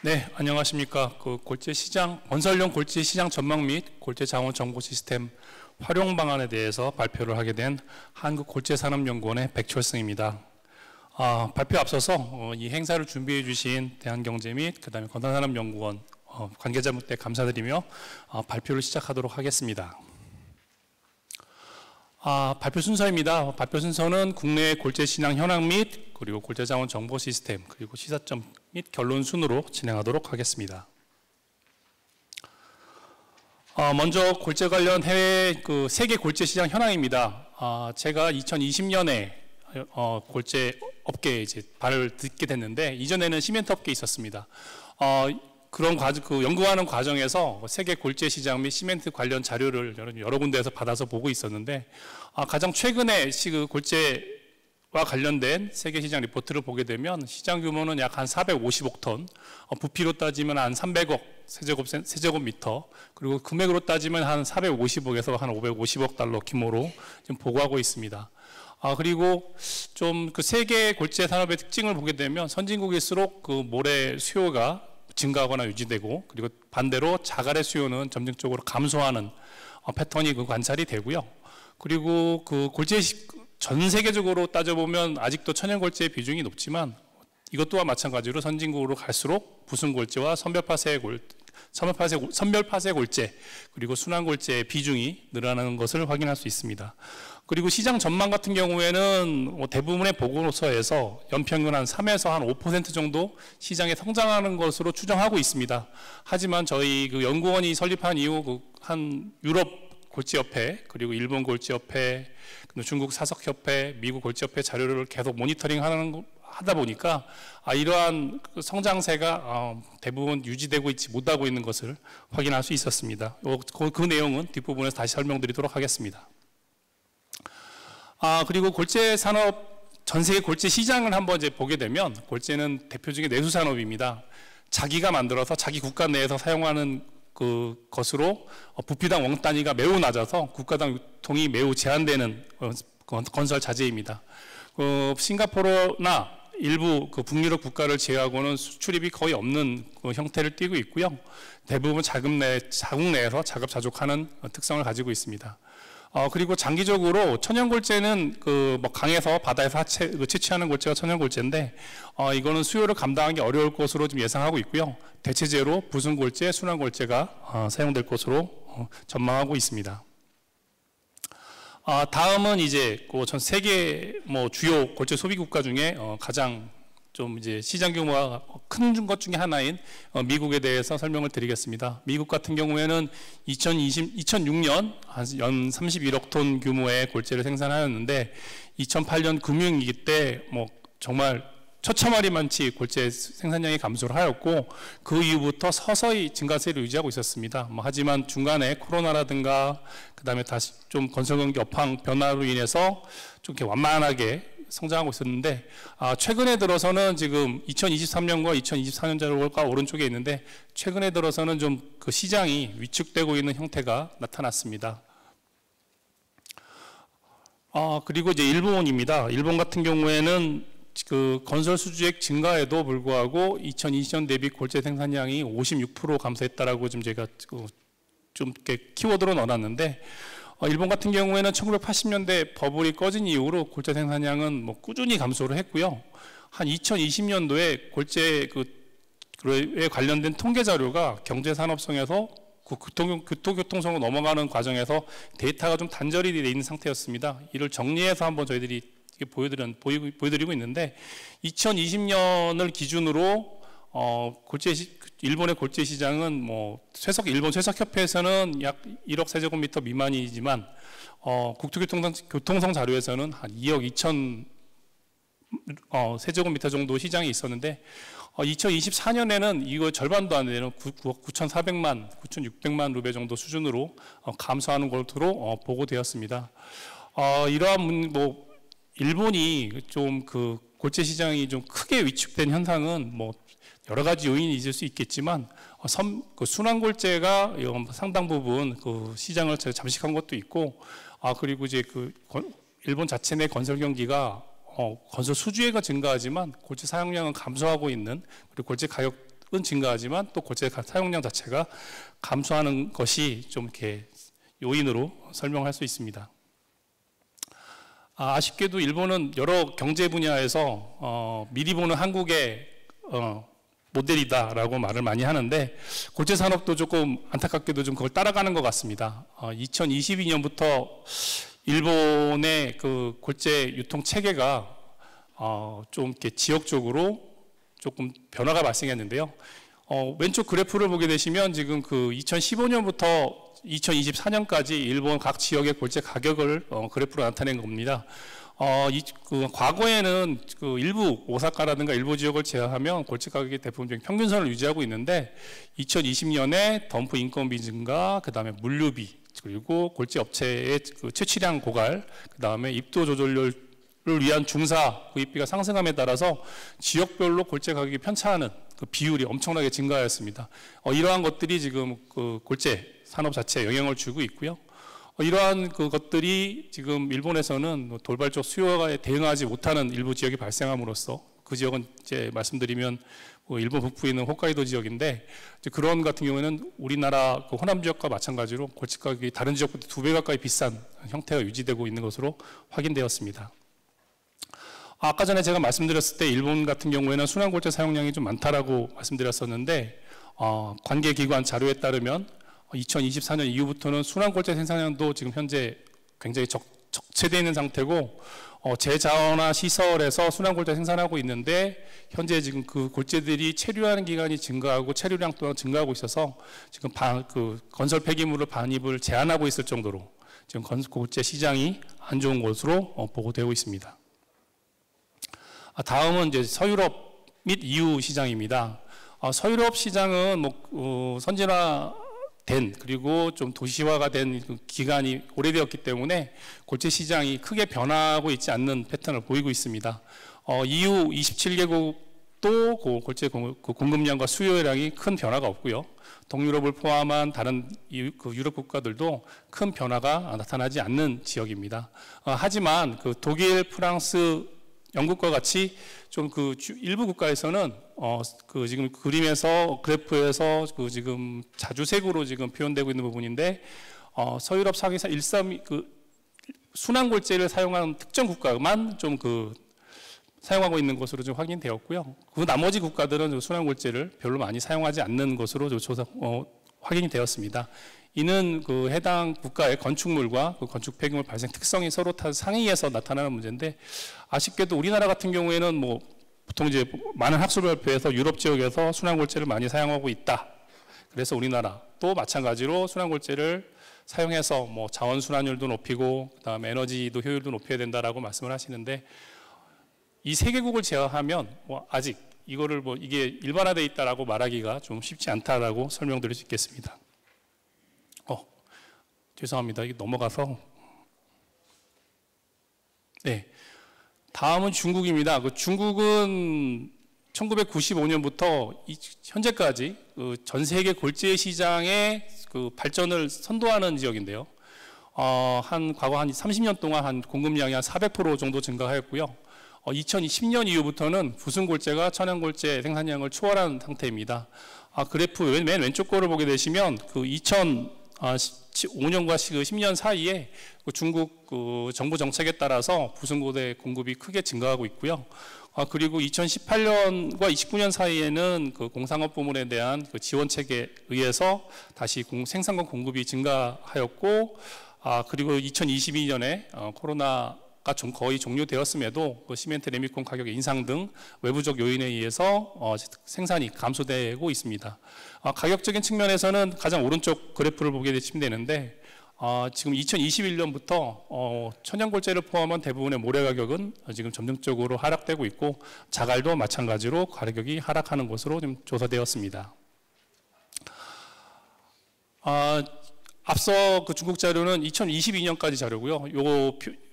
네, 안녕하십니까. 골재 시장, 건설용 골재 시장 전망 및 골재 자원 정보 시스템 활용 방안에 대해서 발표를 하게 된 한국골재산업연구원의 백철승입니다. 발표 앞서서 이 행사를 준비해 주신 대한경제 및 그다음에 건설산업연구원 관계자분께 감사드리며 발표를 시작하도록 하겠습니다. 발표 순서입니다. 발표 순서는 국내 골재 시장 현황 및 그리고 골재 자원 정보 시스템 그리고 시사점 및 결론 순으로 진행하도록 하겠습니다. 먼저 골재 관련 해외 세계 골재 시장 현황입니다. 제가 2020년에 골재 업계에 이제 발을 딛게 됐는데 이전에는 시멘트 업계에 있었습니다. 그런 연구하는 과정에서 세계 골재 시장 및 시멘트 관련 자료를 여러 군데에서 받아서 보고 있었는데 가장 최근에 골재와 관련된 세계 시장 리포트를 보게 되면 시장 규모는 약 한 450억 톤, 부피로 따지면 한 300억 세제곱미터, 그리고 금액으로 따지면 한 450억에서 한 550억 달러 규모로 지금 보고하고 있습니다. 그리고 좀 세계 골재 산업의 특징을 보게 되면 선진국일수록 모래 수요가 증가하거나 유지되고, 그리고 반대로 자갈의 수요는 점진적으로 감소하는 패턴이 관찰이 되고요. 그리고 골재 전 세계적으로 따져보면 아직도 천연골재의 비중이 높지만 이것 또한 마찬가지로 선진국으로 갈수록 부순골재와 선별파쇄 골재 그리고 순환골재의 비중이 늘어나는 것을 확인할 수 있습니다. 그리고 시장 전망 같은 경우에는 대부분의 보고서에서 연평균 한 3에서 한 5% 정도 시장에 성장하는 것으로 추정하고 있습니다. 하지만 저희 연구원이 설립한 이후 한 유럽 골재협회, 그리고 일본 골재협회, 중국 사석협회, 미국 골재협회 자료를 계속 하다 보니까 이러한 성장세가 대부분 유지되고 있지 못하고 있는 것을 확인할 수 있었습니다. 그 내용은 뒷부분에서 다시 설명드리도록 하겠습니다. 그리고 골재 산업, 전 세계 골재 시장을 한번 이제 보게 되면 골재는 대표적인 내수 산업입니다. 자기가 만들어서 자기 국가 내에서 사용하는 것으로 부피당 원 단위가 매우 낮아서 국가당 유통이 매우 제한되는 건설 자재입니다. 싱가포르나 일부 북유럽 국가를 제외하고는 수출입이 거의 없는 형태를 띠고 있고요. 대부분 자국 내에서 자급자족하는 특성을 가지고 있습니다. 그리고 장기적으로 천연골재는 강에서 바다에서 채취하는 골재가 천연골재인데 이거는 수요를 감당하기 어려울 것으로 좀 예상하고 있고요. 대체제로 부순골재, 순환골재가 사용될 것으로 전망하고 있습니다. 다음은 이제 전 세계 주요 골재 소비 국가 중에 가장 좀 이제 시장 규모가 큰 것 중에 하나인 미국에 대해서 설명을 드리겠습니다. 미국 같은 경우에는 2006년 연 31억 톤 규모의 골재를 생산하였는데 2008년 금융위기 때 정말 처처마리만치 골재 생산량이 감소를 하였고 그 이후부터 서서히 증가세를 유지하고 있었습니다. 하지만 중간에 코로나라든가 그 다음에 다시 좀 건설경기 업황 변화로 인해서 좀 이렇게 완만하게 성장하고 있었는데 최근에 들어서는 지금 2023년과 2024년 자료가 오른쪽에 있는데 최근에 들어서는 좀 시장이 위축되고 있는 형태가 나타났습니다. 그리고 이제 일본입니다. 일본 같은 경우에는 건설 수주액 증가에도 불구하고 2020년 대비 골재 생산량이 56% 감소했다라고 지금 제가 좀 이렇게 키워드로 넣어놨는데 일본 같은 경우에는 1980년대 버블이 꺼진 이후로 골재 생산량은 꾸준히 감소를 했고요. 한 2020년도에 골재에 관련된 통계 자료가 경제산업성에서 교통성으로 넘어가는 과정에서 데이터가 좀 단절이 되어 있는 상태였습니다. 이를 정리해서 한번 저희들이 보여드리고 있는데 2020년을 기준으로 일본의 골재 시장은 일본 쇠석협회에서는 약 1억 세제곱미터 미만이지만 국토교통성 자료에서는 한 2억 2천 세제곱미터 정도 시장이 있었는데 2024년에는 이거 절반도 안 되는 9,400만, 9,600만 루베 정도 수준으로 감소하는 것으로 보고되었습니다. 이러한 일본이 좀 골재 시장이 좀 크게 위축된 현상은 여러 가지 요인이 있을 수 있겠지만 순환골재가 상당 부분 시장을 잠식한 것도 있고 그리고 이제 일본 자체 내 건설 경기가 건설 수주액은 증가하지만 골재 사용량은 감소하고 있는, 그리고 골재 가격 증가하지만 또 골재 사용량 자체가 감소하는 것이 좀 이렇게 요인으로 설명할 수 있습니다. 아쉽게도 일본은 여러 경제 분야에서 미리 보는 한국의 모델이다라고 말을 많이 하는데 골재 산업도 조금 안타깝게도 좀 그걸 따라가는 것 같습니다. 2022년부터 일본의 그 골재 유통 체계가 좀 이렇게 지역적으로 조금 변화가 발생했는데요. 왼쪽 그래프를 보게 되시면 지금 그 2015년부터 2024년까지 일본 각 지역의 골재 가격을 그래프로 나타낸 겁니다. 과거에는 그 일부 오사카라든가 일부 지역을 제외하면 골재 가격이 대부분 평균선을 유지하고 있는데 2020년에 덤프 인건비 증가, 그 다음에 물류비, 그리고 골재 업체의 그 채취량 고갈, 그 다음에 입도 조절을 위한 중사 구입비가 상승함에 따라서 지역별로 골재 가격이 편차하는 그 비율이 엄청나게 증가하였습니다. 이러한 것들이 지금 그 골재 산업 자체에 영향을 주고 있고요. 이러한 것들이 지금 일본에서는 돌발적 수요에 대응하지 못하는 일부 지역이 발생함으로써 그 지역은 이제 말씀드리면 일본 북부에 있는 홋카이도 지역인데 그런 같은 경우에는 우리나라 그 호남 지역과 마찬가지로 골재 가격이 다른 지역보다 2배 가까이 비싼 형태가 유지되고 있는 것으로 확인되었습니다. 아까 전에 제가 말씀드렸을 때 일본 같은 경우에는 순환 골재 사용량이 좀 많다라고 말씀드렸었는데 관계기관 자료에 따르면 2024년 이후부터는 순환 골재 생산량도 지금 현재 굉장히 적체되어 있는 상태고 재자원화 시설에서 순환 골재 생산하고 있는데 현재 지금 그 골재들이 체류하는 기간이 증가하고 체류량 또한 증가하고 있어서 지금 그 건설 폐기물을 반입을 제한하고 있을 정도로 지금 골재 시장이 안 좋은 것으로 보고되고 있습니다. 다음은 이제 서유럽 및 EU 시장입니다. 서유럽 시장은 선진화된 그리고 좀 도시화가 된 기간이 오래되었기 때문에 골재 시장이 크게 변화하고 있지 않는 패턴을 보이고 있습니다. EU 27개국도 골재 공급량과 수요량이 큰 변화가 없고요. 동유럽을 포함한 다른 유럽 국가들도 큰 변화가 나타나지 않는 지역입니다. 하지만 그 독일, 프랑스, 영국과 같이 좀 그 일부 국가에서는 그 지금 그림에서 그래프에서 그 지금 자주색으로 지금 표현되고 있는 부분인데 서유럽 상위사 1.3 그 순환 골재를 사용하는 특정 국가만 좀 그 사용하고 있는 것으로 좀 확인되었고요. 그 나머지 국가들은 순환 골재를 별로 많이 사용하지 않는 것으로 확인이 되었습니다. 이는 그 해당 국가의 건축물과 그 건축 폐기물 발생 특성이 서로 상이해서 나타나는 문제인데 아쉽게도 우리나라 같은 경우에는 보통 이제 많은 학술 발표에서 유럽 지역에서 순환 골재를 많이 사용하고 있다. 그래서 우리나라 또 마찬가지로 순환 골재를 사용해서 자원 순환율도 높이고 그다음에 에너지도 효율도 높여야 된다라고 말씀을 하시는데 이 세 개국을 제외하면 아직 이거를 이게 일반화되어 있다라고 말하기가 좀 쉽지 않다라고 설명드릴 수 있겠습니다. 죄송합니다. 이게 넘어가서. 네. 다음은 중국입니다. 중국은 1995년부터 현재까지 전 세계 골재 시장의 발전을 선도하는 지역인데요. 과거 한 30년 동안 한 공급량이 한 400% 정도 증가하였고요. 2010년 이후부터는 부순 골재가 천연 골재 생산량을 초월한 상태입니다. 그래프 맨 왼쪽 거를 보게 되시면 2005년과 10년 사이에 중국 정부 정책에 따라서 부순 골재 공급이 크게 증가하고 있고요. 그리고 2018년과 29년 사이에는 공상업 부문에 대한 지원책에 의해서 다시 생산권 공급이 증가하였고, 그리고 2022년에 코로나가 좀 거의 종료되었음에도 시멘트 레미콘 가격의 인상 등 외부적 요인에 의해서 생산이 감소되고 있습니다. 가격적인 측면에서는 가장 오른쪽 그래프를 보게 되시면 되는데 지금 2021년부터 천연골재를 포함한 대부분의 모래 가격은 지금 점진적으로 하락되고 있고 자갈도 마찬가지로 가격이 하락하는 것으로 좀 조사되었습니다. 앞서 중국 자료는 2022년까지 자료고요.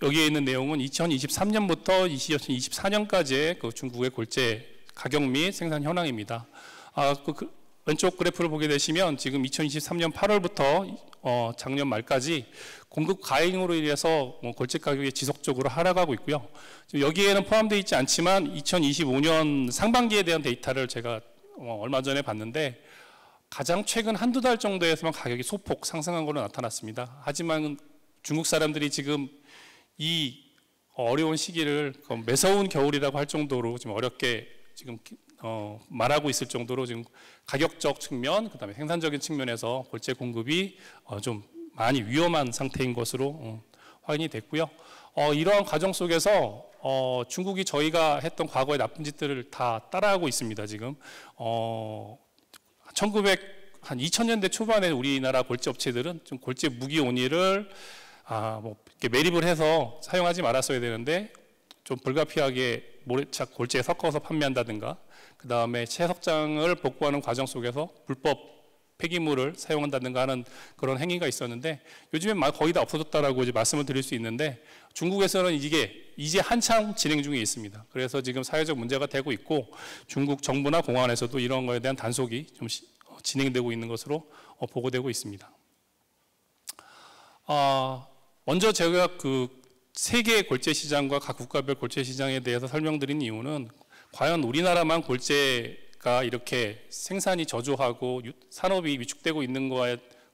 여기에 있는 내용은 2023년부터 2024년까지의 중국의 골재 가격 및 생산 현황입니다. 왼쪽 그래프를 보게 되시면 지금 2023년 8월부터 작년 말까지 공급 과잉으로 인해서 골재 가격이 지속적으로 하락하고 있고요. 여기에는 포함되어 있지 않지만 2025년 상반기에 대한 데이터를 제가 얼마 전에 봤는데 가장 최근 한두 달 정도에서만 가격이 소폭 상승한 걸로 나타났습니다. 하지만 중국 사람들이 지금 이 어려운 시기를 매서운 겨울이라고 할 정도로 지금 어렵게 지금 말하고 있을 정도로 지금 가격적 측면, 그다음에 생산적인 측면에서 골재 공급이 좀 많이 위험한 상태인 것으로 확인이 됐고요. 이러한 과정 속에서 중국이 저희가 했던 과거의 나쁜 짓들을 다 따라하고 있습니다. 지금 2000년대 초반에 우리나라 골재 업체들은 좀 골재 무기 온이를 이렇게 매립을 해서 사용하지 말았어야 되는데 좀 불가피하게 모래착 골재에 섞어서 판매한다든가, 그 다음에 채석장을 복구하는 과정 속에서 불법 폐기물을 사용한다든가 하는 그런 행위가 있었는데 요즘엔 거의 다 없어졌다라고 이제 말씀을 드릴 수 있는데 중국에서는 이게 이제 한참 진행 중에 있습니다. 그래서 지금 사회적 문제가 되고 있고 중국 정부나 공안에서도 이런 거에 대한 단속이 좀 진행되고 있는 것으로 보고되고 있습니다. 먼저 제가 그 세계 골재 시장과 각 국가별 골재 시장에 대해서 설명드린 이유는 과연 우리나라만 골재가 이렇게 생산이 저조하고 산업이 위축되고 있는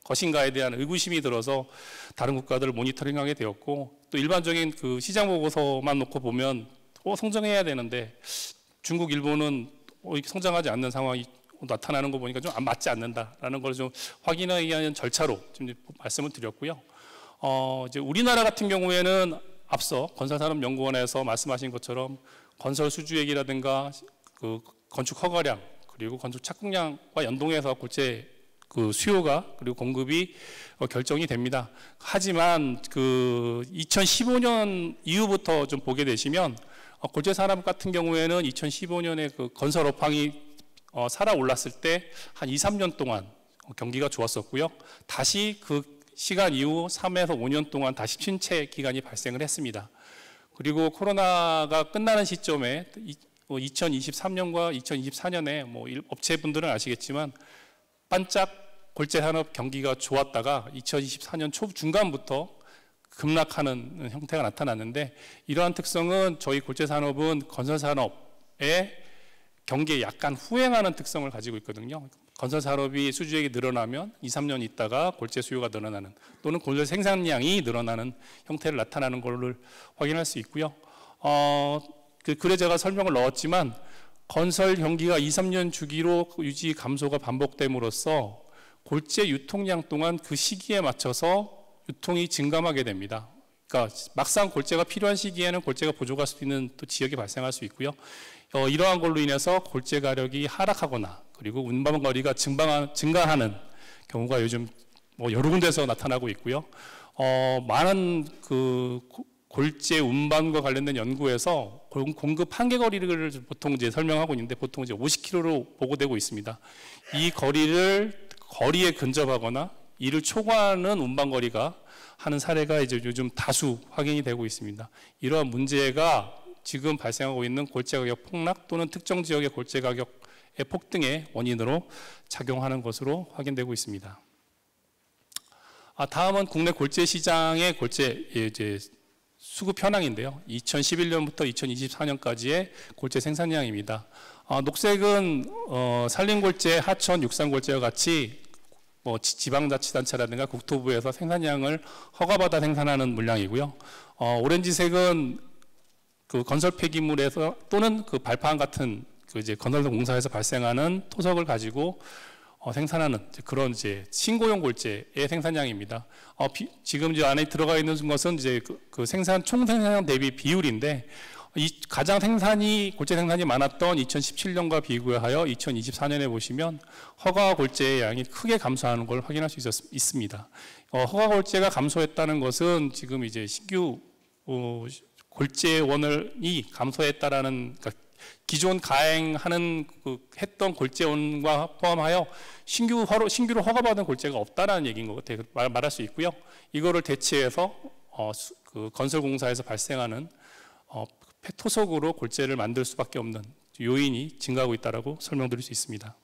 것인가에 대한 의구심이 들어서 다른 국가들을 모니터링하게 되었고, 또 일반적인 그 시장 보고서만 놓고 보면 성장해야 되는데 중국, 일본은 이렇게 성장하지 않는 상황이 나타나는 거 보니까 좀 맞지 않는다라는 걸 좀 확인하기 위한 절차로 지금 말씀을 드렸고요. 이제 우리나라 같은 경우에는 앞서 건설산업연구원에서 말씀하신 것처럼 건설 수주액이라든가 그 건축 허가량 그리고 건축 착공량과 연동해서 골재 그 수요가 그리고 공급이 결정이 됩니다. 하지만 그 2015년 이후부터 좀 보게 되시면 골재 산업 같은 경우에는 2015년에 그 건설 업황이 살아올랐을 때 한 2, 3년 동안 경기가 좋았었고요. 다시 그 시간 이후 3에서 5년 동안 다시 침체 기간이 발생을 했습니다. 그리고 코로나가 끝나는 시점에 2023년과 2024년에 뭐 업체분들은 아시겠지만 반짝 골재 산업 경기가 좋았다가 2024년 중간부터 급락하는 형태가 나타났는데, 이러한 특성은 저희 골재 산업은 건설 산업의 경기에 약간 후행하는 특성을 가지고 있거든요. 건설 산업이 수주액이 늘어나면 2, 3년 있다가 골재 수요가 늘어나는, 또는 골재 생산량이 늘어나는 형태를 나타나는 것을 확인할 수 있고요. 글에 제가 설명을 넣었지만 건설 경기가 2, 3년 주기로 유지 감소가 반복됨으로써 골재 유통량 또한 그 시기에 맞춰서 유통이 증감하게 됩니다. 그러니까 막상 골재가 필요한 시기에는 골재가 부족할 수 있는 또 지역이 발생할 수 있고요. 이러한 걸로 인해서 골재 가격이 하락하거나 그리고 운반거리가 증가하는 경우가 요즘 여러 군데서 나타나고 있고요. 많은 그 골재 운반과 관련된 연구에서 공급 한계 거리를 보통 이제 설명하고 있는데 보통 이제 50km로 보고되고 있습니다. 이 거리에 근접하거나 이를 초과하는 운반거리가 하는 사례가 이제 요즘 다수 확인이 되고 있습니다. 이러한 문제가 지금 발생하고 있는 골재 가격 폭락 또는 특정 지역의 골재 가격의 폭등의 원인으로 작용하는 것으로 확인되고 있습니다. 다음은 국내 골재 시장의 골재 이제 수급 현황인데요. 2011년부터 2024년까지의 골재 생산량입니다. 녹색은 산림골재, 하천, 육상골재와 같이 지방자치단체라든가 국토부에서 생산량을 허가받아 생산하는 물량이고요. 오렌지색은 그 건설 폐기물에서 또는 그 발판 같은 그 이제 건설공사에서 발생하는 토석을 가지고 생산하는 그런 이제 신고용 골재의 생산량입니다. 지금 이제 안에 들어가 있는 것은 이제 그 총 생산량 대비 비율인데, 가장 골재 생산이 많았던 2017년과 비교하여 2024년에 보시면 허가 골재의 양이 크게 감소하는 걸 확인할 수 있습니다. 허가 골재가 감소했다는 것은 지금 이제 신규 골재원이 감소했다라는, 그러니까 기존 가행하는 했던 골재원과 포함하여 신규로 허가받은 골재가 없다라는 얘기인 것 같아요. 말할 수 있고요. 이거를 대체해서 그 건설공사에서 발생하는 토속으로 골재를 만들 수밖에 없는 요인이 증가하고 있다라고 설명드릴 수 있습니다.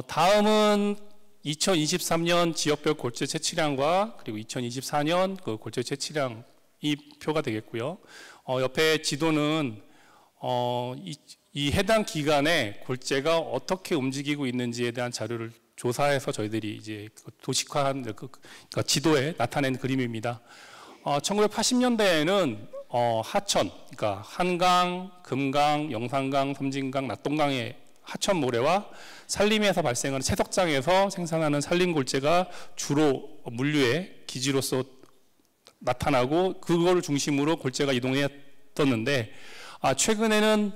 다음은 2023년 지역별 골재 채취량과 그리고 2024년 그 골재 채취량이 표가 되겠고요. 옆에 지도는 이 해당 기간에 골재가 어떻게 움직이고 있는지에 대한 자료를 조사해서 저희들이 이제 도식화한 그러니까 지도에 나타낸 그림입니다. 1980년대에는 하천, 그러니까 한강, 금강, 영산강, 섬진강, 낙동강의 하천 모래와 산림에서 발생하는 채석장에서 생산하는 산림골재가 주로 물류의 기지로서 나타나고 그걸 중심으로 골재가 이동했었는데 최근에는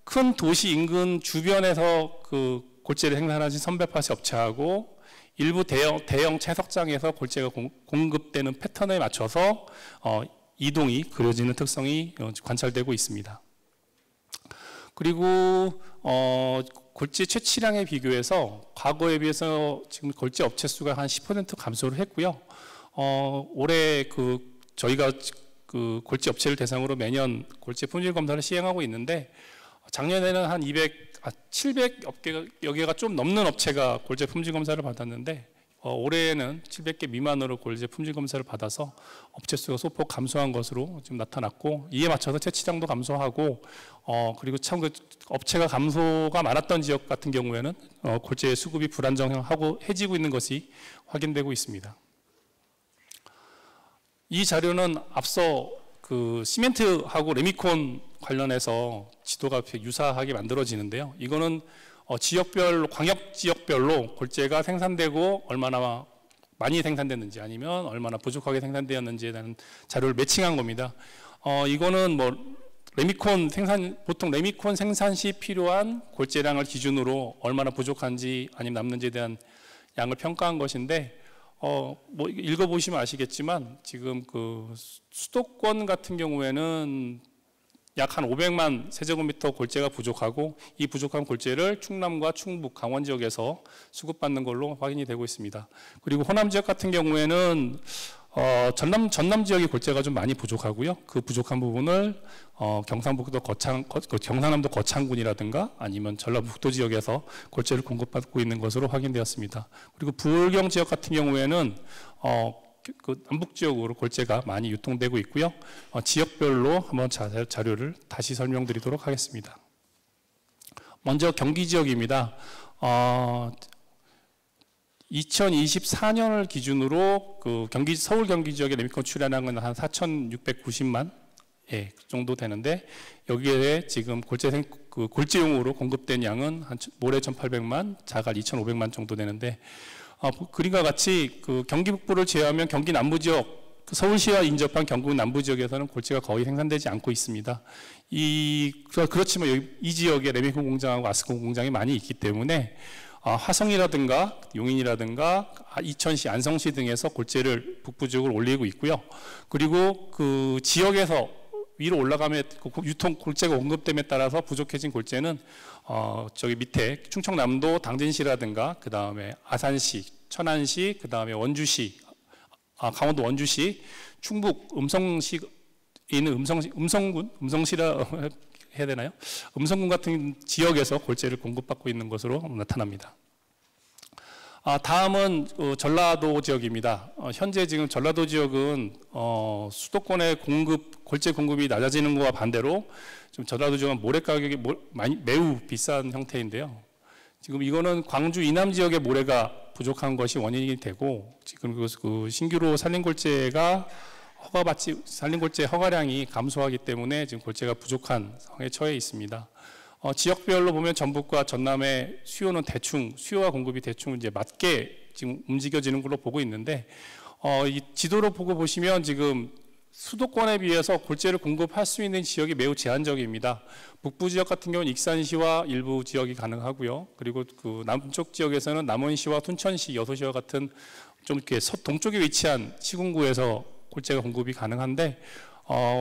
큰 도시 인근 주변에서 그 골재를 생산하신 선별파시 업체하고 일부 대형 채석장에서 골재가 공급되는 패턴에 맞춰서 이동이 그려지는 특성이 관찰되고 있습니다. 그리고 골재 채취량에 비교해서 과거에 비해서 지금 골재 업체 수가 한 10% 감소를 했고요. 올해 저희가 그 골재 업체를 대상으로 매년 골재 품질 검사를 시행하고 있는데 작년에는 한 700여 개가 좀 넘는 업체가 골재 품질 검사를 받았는데 올해에는 700개 미만으로 골재 품질 검사를 받아서 업체 수가 소폭 감소한 것으로 지금 나타났고 이에 맞춰서 채취량도 감소하고 그리고 참 그 업체가 감소가 많았던 지역 같은 경우에는 골재 수급이 불안정하고 해지고 있는 것이 확인되고 있습니다. 이 자료는 앞서 그 시멘트하고 레미콘 관련해서 지도가 유사하게 만들어지는데요. 이거는 지역별로, 광역 지역별로 골재가 생산되고 얼마나 많이 생산됐는지 아니면 얼마나 부족하게 생산되었는지에 대한 자료를 매칭한 겁니다. 이거는 뭐 보통 레미콘 생산 시 필요한 골재량을 기준으로 얼마나 부족한지 아니면 남는지에 대한 양을 평가한 것인데 뭐 읽어보시면 아시겠지만 지금 그 수도권 같은 경우에는 약 한 500만 세제곱미터 골재가 부족하고 이 부족한 골재를 충남과 충북, 강원 지역에서 수급받는 걸로 확인이 되고 있습니다. 그리고 호남 지역 같은 경우에는 전남 지역의 골재가 좀 많이 부족하고요. 그 부족한 부분을 경상북도 경상남도 거창군이라든가 아니면 전라북도 지역에서 골재를 공급받고 있는 것으로 확인되었습니다. 그리고 부울경 지역 같은 경우에는 그 남북 지역으로 골재가 많이 유통되고 있고요. 지역별로 한번 자료를 다시 설명드리도록 하겠습니다. 먼저 경기 지역입니다. 2024년을 기준으로 그 서울 경기 지역의 레미콘 출하량은 한 4,690만 정도 되는데 여기에 지금 골재용으로 공급된 양은 한 모래 1,800만, 자갈 2,500만 정도 되는데 그림과 같이 그 경기 북부를 제외하면 경기 남부 지역, 서울시와 인접한 경북 남부 지역에서는 골재가 거의 생산되지 않고 있습니다. 그렇지만 이 지역에 레미콘 공장하고 아스콘 공장이 많이 있기 때문에 화성이라든가 용인이라든가 이천시, 안성시 등에서 골재를 북부 지역으로 올리고 있고요. 그리고 그 지역에서 위로 올라가면 골재가 공급됨에 따라서 부족해진 골재는 저기 밑에 충청남도 당진시라든가 그 다음에 아산시, 천안시, 그 다음에 원주시, 강원도 원주시, 충북 음성시 있는 음성시라 해야 되나요? 음성군 같은 지역에서 골재를 공급받고 있는 것으로 나타납니다. 다음은 전라도 지역입니다. 현재 지금 전라도 지역은 수도권의 골재 공급이 낮아지는 것과 반대로 지금 전라도 지역은 모래 가격이 매우 비싼 형태인데요. 지금 이거는 광주 이남 지역의 모래가 부족한 것이 원인이 되고 지금 그 신규로 산림골재가 산림골재 허가량이 감소하기 때문에 지금 골재가 부족한 상황에 처해 있습니다. 지역별로 보면 전북과 전남의 수요와 공급이 대충 이제 맞게 지금 움직여지는 걸로 보고 있는데, 이 지도로 보시면 지금 수도권에 비해서 골재를 공급할 수 있는 지역이 매우 제한적입니다. 북부 지역 같은 경우는 익산시와 일부 지역이 가능하고요. 그리고 그 남쪽 지역에서는 남원시와 순천시, 여수시와 같은 좀 이렇게 동쪽에 위치한 시군구에서 골재가 공급이 가능한데,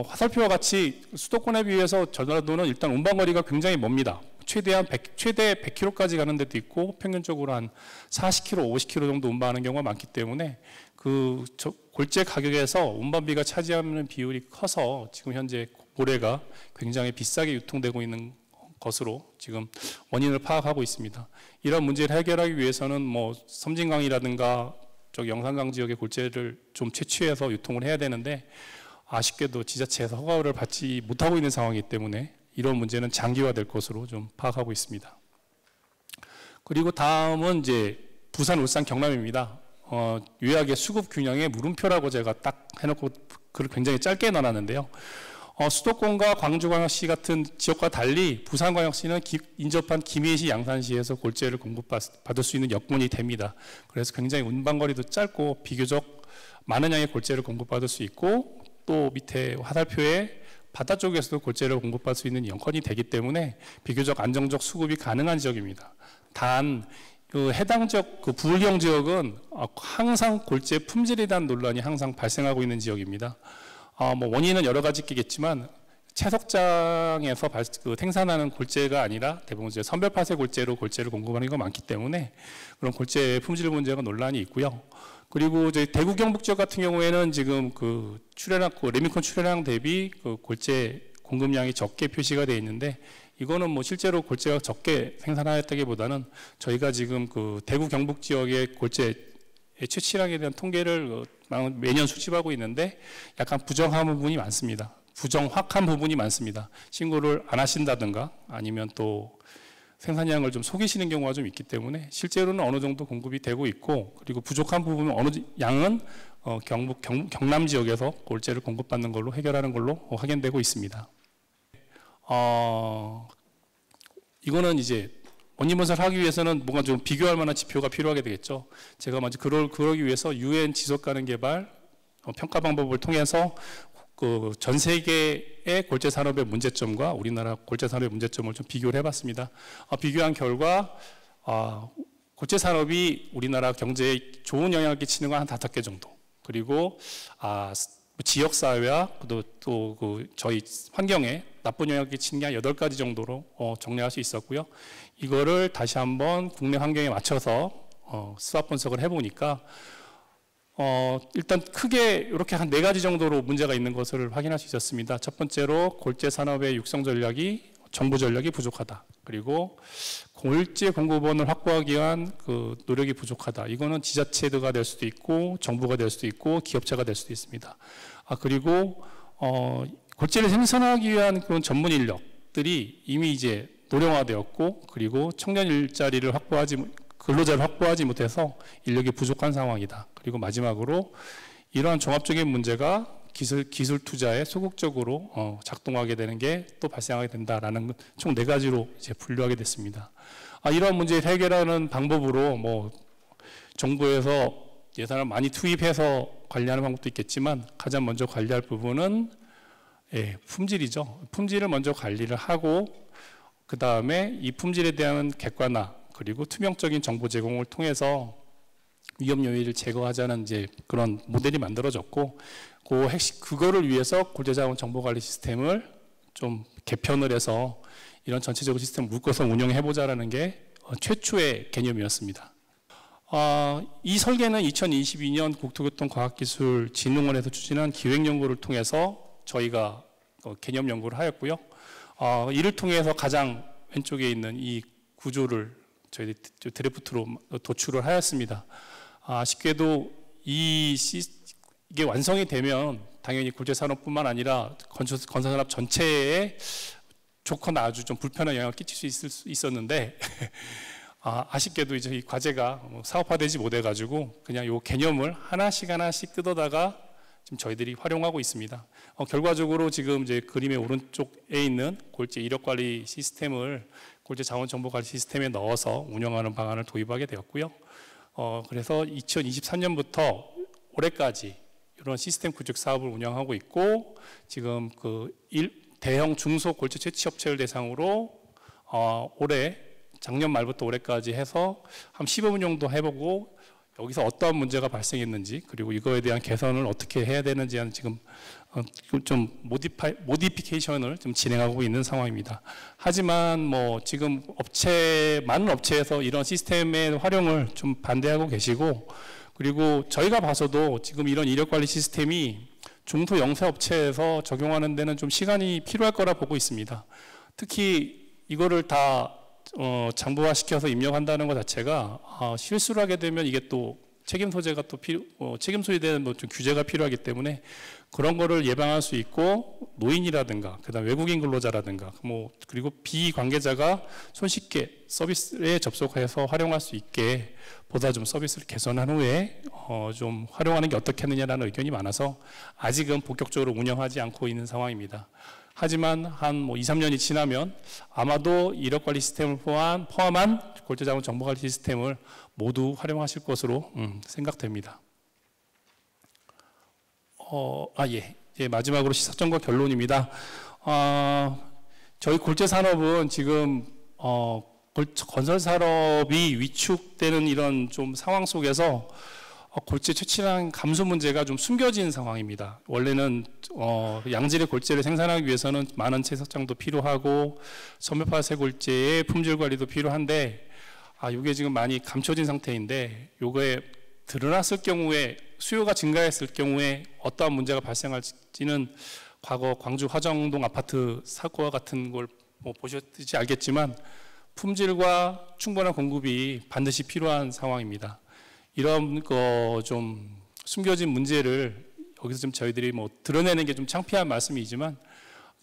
화살표와 같이 수도권에 비해서 전라도는 일단 운반거리가 굉장히 멉니다. 최대 100km까지 가는 데도 있고 평균적으로 한 40km, 50km 정도 운반하는 경우가 많기 때문에 그 골재 가격에서 운반비가 차지하는 비율이 커서 지금 현재 모래가 굉장히 비싸게 유통되고 있는 것으로 지금 원인을 파악하고 있습니다. 이런 문제를 해결하기 위해서는 뭐 섬진강이라든가 영산강 지역의 골재를 좀 채취해서 유통을 해야 되는데 아쉽게도 지자체에서 허가를 받지 못하고 있는 상황이기 때문에 이런 문제는 장기화될 것으로 좀 파악하고 있습니다. 그리고 다음은 이제 부산, 울산, 경남입니다. 요약의 수급 균형의 물음표라고 제가 딱 해놓고 글을 굉장히 짧게 넣어놨는데요. 수도권과 광주광역시 같은 지역과 달리 부산광역시는 인접한 김해시, 양산시에서 골재를 공급받을 수 있는 여건이 됩니다. 그래서 굉장히 운반거리도 짧고 비교적 많은 양의 골재를 공급받을 수 있고, 또 밑에 화살표에 바다 쪽에서도 골재를 공급받을 수 있는 여건이 되기 때문에 비교적 안정적 수급이 가능한 지역입니다. 단 그 해당 지역, 그 부울경 지역은 항상 골재 품질에 대한 논란이 항상 발생하고 있는 지역입니다. 뭐 원인은 여러 가지 있겠지만 채석장에서 생산하는 골재가 아니라 대부분 이제 선별파쇄 골재로 골재를 공급하는 경우가 많기 때문에 그런 골재 품질 문제가 논란이 있고요. 그리고 저희 대구 경북 지역 같은 경우에는 지금 그 출하량, 레미콘 출하량 대비 그 골재 공급량이 적게 표시가 되어 있는데, 이거는 뭐 실제로 골재가 적게 생산하였다기보다는 저희가 지금 그 대구 경북 지역의 골재 채취량에 대한 통계를 매년 수집하고 있는데 약간 부정한 부분이 많습니다. 부정확한 부분이 많습니다. 신고를 안 하신다든가 아니면 또 생산량을 좀 속이시는 경우가 좀 있기 때문에 실제로는 어느 정도 공급이 되고 있고, 그리고 부족한 부분은 어느 양은 경남 지역에서 골재를 공급받는 걸로 해결하는 걸로 확인되고 있습니다. 이거는 이제 원인 분석을 하기 위해서는 뭔가 좀 비교할 만한 지표가 필요하게 되겠죠. 제가 먼저 그러기 위해서 UN 지속 가능 개발 평가 방법을 통해서 그 전 세계의 골재 산업의 문제점과 우리나라 골재 산업의 문제점을 좀 비교를 해봤습니다. 비교한 결과 골재 산업이 우리나라 경제에 좋은 영향을 끼치는 건 한 5개 정도. 그리고 지역 사회와 또 그 저희 환경에 나쁜 영향을 끼치는 게 한 8가지 정도로 정리할 수 있었고요. 이거를 다시 한번 국내 환경에 맞춰서 수학 분석을 해보니까 일단 크게 이렇게 한 4가지 정도로 문제가 있는 것을 확인할 수 있었습니다. 첫 번째로 골재 산업의 육성 전략이, 정부 전략이 부족하다. 그리고 골재 공급원을 확보하기 위한 그 노력이 부족하다. 이거는 지자체가 될 수도 있고 정부가 될 수도 있고 기업체가 될 수도 있습니다. 그리고 골재를 생산하기 위한 그런 전문 인력들이 이미 이제 노령화되었고, 그리고 청년 일자리를 근로자를 확보하지 못해서 인력이 부족한 상황이다. 그리고 마지막으로 이러한 종합적인 문제가 기술 투자에 소극적으로 작동하게 되는 게 또 발생하게 된다라는 총 4가지로 이제 분류하게 됐습니다. 이러한 문제를 해결하는 방법으로 뭐 정부에서 예산을 많이 투입해서 관리하는 방법도 있겠지만 가장 먼저 관리할 부분은 품질이죠. 품질을 먼저 관리를 하고 그 다음에 이 품질에 대한 객관화 그리고 투명적인 정보 제공을 통해서 위험 요인을 제거하자는 이제 그런 모델이 만들어졌고, 그거를 위해서 골재자원 정보관리 시스템을 좀 개편을 해서 이런 전체적인 시스템을 묶어서 운영해보자라는 게 최초의 개념이었습니다. 이 설계는 2022년 국토교통과학기술진흥원에서 추진한 기획연구를 통해서 저희가 개념 연구를 하였고요. 이를 통해서 가장 왼쪽에 있는 이 구조를 저희 드래프트로 도출을 하였습니다. 아쉽게도 이게 완성이 되면 당연히 골재산업뿐만 아니라 건설산업 전체에 좋거나 아주 좀 불편한 영향을 끼칠 수 있었는데 아쉽게도 이제 이 과제가 사업화되지 못해가지고 그냥 이 개념을 하나씩 뜯어다가 지금 저희들이 활용하고 있습니다. 결과적으로 지금 이제 그림의 오른쪽에 있는 골재 이력관리 시스템을 골재 자원정보관리 시스템에 넣어서 운영하는 방안을 도입하게 되었고요. 그래서 2023년부터 올해까지 이런 시스템 구축 사업을 운영하고 있고, 지금 그 대형 중소 골재 채취 업체를 대상으로 작년 말부터 올해까지 해서 한 15분 정도 해보고 여기서 어떠한 문제가 발생했는지, 그리고 이거에 대한 개선을 어떻게 해야 되는지 하는 지금 좀 모디피케이션을 좀 진행하고 있는 상황입니다. 하지만 뭐 지금 많은 업체에서 이런 시스템의 활용을 좀 반대하고 계시고, 그리고 저희가 봐서도 지금 이런 이력관리 시스템이 중소 영세 업체에서 적용하는 데는 좀 시간이 필요할 거라 보고 있습니다. 특히 이거를 다 장부화시켜서 입력한다는 것 자체가 실수를 하게 되면 이게 또 책임 소재가 또 책임 소재에 대한 뭐 좀 규제가 필요하기 때문에 그런 거를 예방할 수 있고 노인이라든가 그다음 외국인 근로자라든가 뭐 그리고 비관계자가 손쉽게 서비스에 접속해서 활용할 수 있게 보다 좀 서비스를 개선한 후에 좀 활용하는 게 어떻겠느냐라는 의견이 많아서 아직은 본격적으로 운영하지 않고 있는 상황입니다. 하지만 한 뭐 2, 3년이 지나면 아마도 이력 관리 시스템을 포함한 골재자원 정보 관리 시스템을 모두 활용하실 것으로 생각됩니다. 예, 마지막으로 시사점과 결론입니다. 저희 골재 산업은 지금 건설 산업이 위축되는 이런 좀 상황 속에서 골재 채취량 감소 문제가 좀 숨겨진 상황입니다. 원래는 양질의 골재를 생산하기 위해서는 많은 채석장도 필요하고 선별파 쇠골재의 품질 관리도 필요한데 이게 지금 많이 감춰진 상태인데 요거에 드러났을 경우에 수요가 증가했을 경우에 어떠한 문제가 발생할지는 과거 광주 화정동 아파트 사고와 같은 걸 뭐 보셨듯이 알겠지만 품질과 충분한 공급이 반드시 필요한 상황입니다. 이런 거 좀 숨겨진 문제를 여기서 좀 저희들이 뭐 드러내는 게 좀 창피한 말씀이지만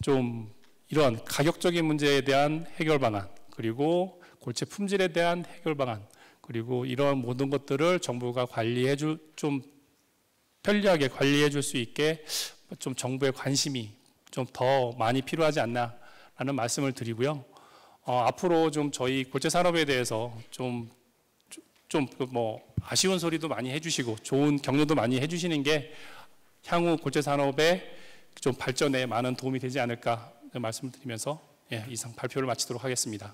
좀 이런 가격적인 문제에 대한 해결 방안 그리고 골재 품질에 대한 해결 방안 그리고 이러한 모든 것들을 정부가 좀 편리하게 관리해 줄 수 있게 좀 정부의 관심이 좀 더 많이 필요하지 않나라는 말씀을 드리고요. 앞으로 좀 저희 골재 산업에 대해서 좀 뭐 아쉬운 소리도 많이 해주시고 좋은 격려도 많이 해주시는 게 향후 골재 산업의 좀 발전에 많은 도움이 되지 않을까 말씀을 드리면서 이상 발표를 마치도록 하겠습니다.